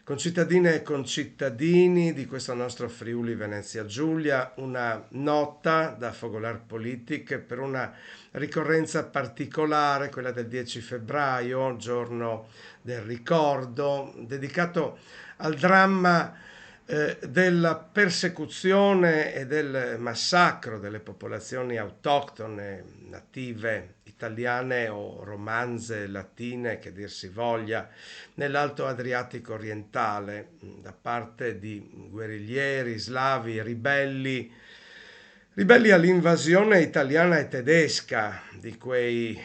Concittadine e concittadini di questo nostro Friuli Venezia Giulia, una nota da Fogolar Politic per una ricorrenza particolare, quella del 10 febbraio, giorno del ricordo, dedicato al dramma della persecuzione e del massacro delle popolazioni autoctone, native italiane o romanze latine, che dir si voglia, nell'Alto Adriatico orientale da parte di guerriglieri, slavi, ribelli all'invasione italiana e tedesca di quei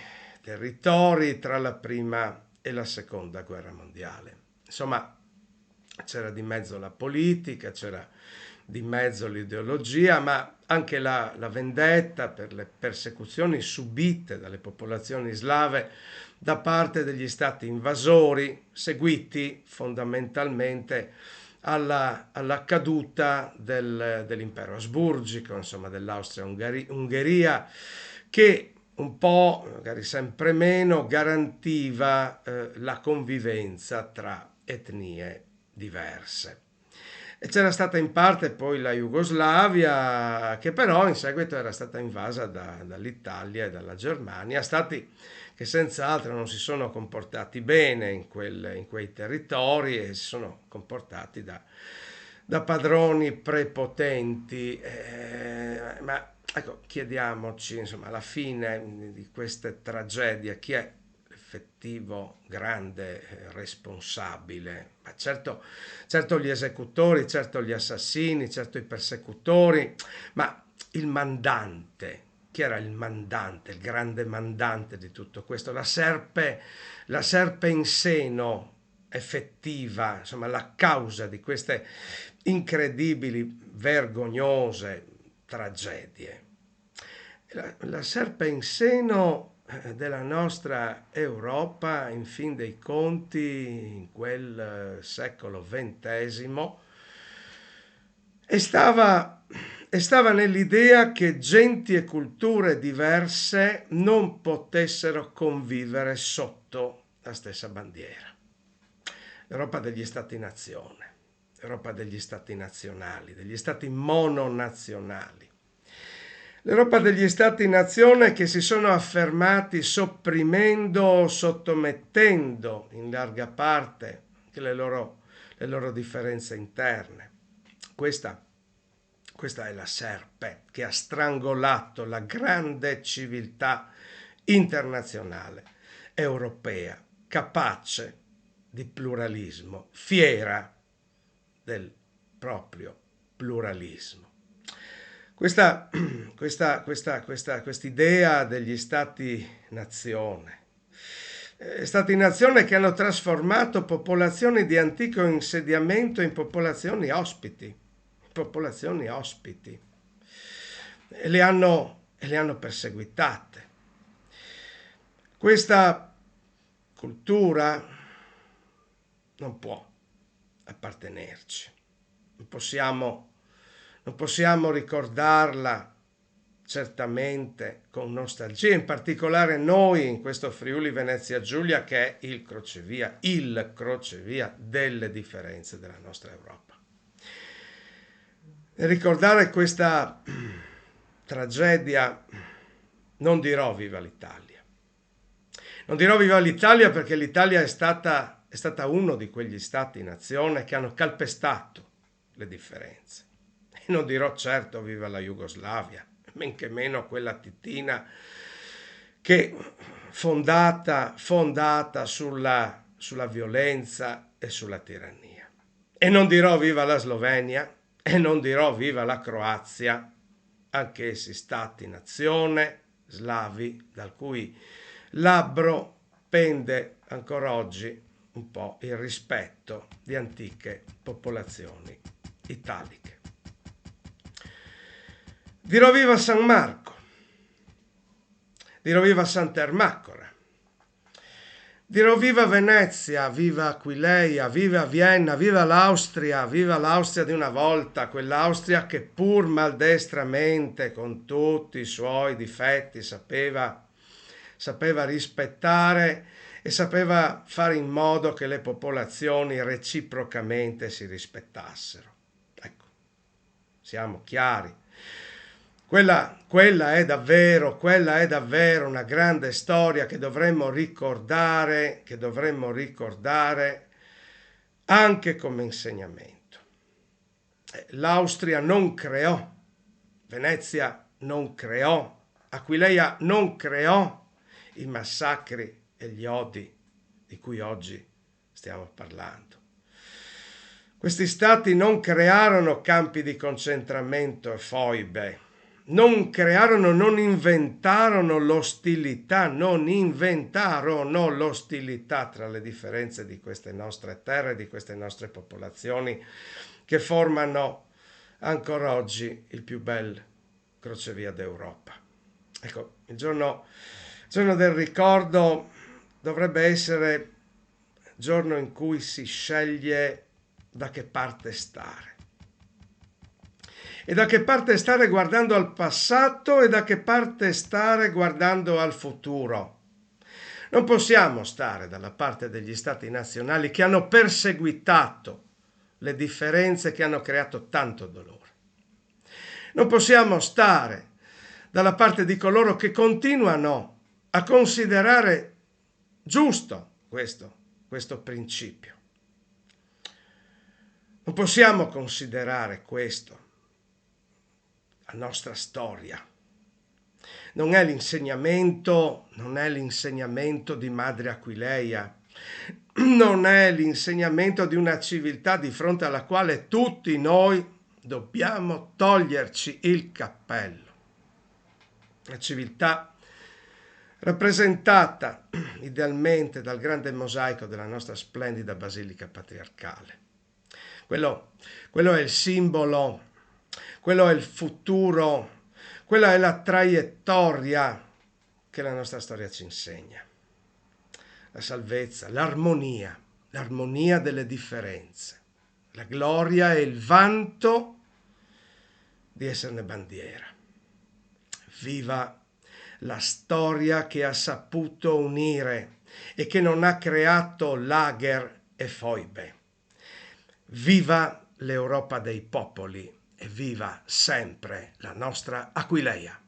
territori tra la prima e la seconda guerra mondiale. Insomma, c'era di mezzo la politica, c'era di mezzo l'ideologia, ma anche la vendetta per le persecuzioni subite dalle popolazioni slave da parte degli stati invasori, seguiti fondamentalmente alla caduta dell'impero asburgico, insomma dell'Austria-Ungheria, che un po', magari sempre meno, garantiva la convivenza tra etnie diverse. E c'era stata in parte poi la Jugoslavia, che però in seguito era stata invasa dall'Italia e dalla Germania, stati che senz'altro non si sono comportati bene in quei territori e si sono comportati da padroni prepotenti. Ma ecco, chiediamoci, insomma, alla fine di queste tragedie, chi è effettivo grande responsabile? Ma certo gli esecutori, certo gli assassini, certo i persecutori, ma il mandante, chi era il mandante, il grande mandante di tutto questo? La serpe in seno effettiva, insomma, la causa di queste incredibili, vergognose tragedie. La serpe in seno della nostra Europa, in fin dei conti, in quel secolo XX, e stava nell'idea che genti e culture diverse non potessero convivere sotto la stessa bandiera. L'Europa degli Stati-nazione, l'Europa degli Stati nazionali, degli Stati mononazionali. L'Europa degli Stati-nazione che si sono affermati sopprimendo, sottomettendo in larga parte le loro differenze interne. Questa è la serpe che ha strangolato la grande civiltà internazionale, europea, capace di pluralismo, fiera del proprio pluralismo. Questa idea degli stati-nazione, stati-nazione che hanno trasformato popolazioni di antico insediamento in popolazioni ospiti, e le hanno perseguitate. Questa cultura non può appartenerci, non possiamo ricordarla certamente con nostalgia, in particolare noi in questo Friuli Venezia Giulia che è il crocevia delle differenze della nostra Europa. Nel ricordare questa tragedia non dirò viva l'Italia. Non dirò viva l'Italia perché l'Italia è stata uno di quegli stati-nazione che hanno calpestato le differenze. E non dirò certo viva la Jugoslavia, men che meno quella titina che fondata sulla violenza e sulla tirannia. E non dirò viva la Slovenia e non dirò viva la Croazia, anch'essi stati-nazione slavi dal cui labbro pende ancora oggi un po' il rispetto di antiche popolazioni italiche. Dirò viva San Marco, dirò viva Sant'Ermacora, dirò viva Venezia, viva Aquileia, viva Vienna, viva l'Austria di una volta, quell'Austria che pur maldestramente, con tutti i suoi difetti, sapeva rispettare e sapeva fare in modo che le popolazioni reciprocamente si rispettassero. Ecco, siamo chiari. Quella è davvero una grande storia che dovremmo ricordare anche come insegnamento. L'Austria non creò, Venezia non creò, Aquileia non creò i massacri e gli odi di cui oggi stiamo parlando. Questi stati non crearono campi di concentramento e foibe, non inventarono l'ostilità tra le differenze di queste nostre terre, di queste nostre popolazioni che formano ancora oggi il più bel crocevia d'Europa. Ecco, il giorno del ricordo dovrebbe essere il giorno in cui si sceglie da che parte stare. E da che parte stare guardando al passato e da che parte stare guardando al futuro. Non possiamo stare dalla parte degli stati nazionali che hanno perseguitato le differenze che hanno creato tanto dolore. Non possiamo stare dalla parte di coloro che continuano a considerare giusto questo principio. Non possiamo considerare questo la nostra storia. Non è l'insegnamento di Madre Aquileia, non è l'insegnamento di una civiltà di fronte alla quale tutti noi dobbiamo toglierci il cappello. La civiltà rappresentata idealmente dal grande mosaico della nostra splendida basilica patriarcale. Quello è il simbolo, quello è il futuro, quella è la traiettoria che la nostra storia ci insegna. La salvezza, l'armonia delle differenze, la gloria e il vanto di esserne bandiera. Viva la storia che ha saputo unire e che non ha creato lager e foibe. Viva l'Europa dei popoli e viva sempre la nostra Aquileia.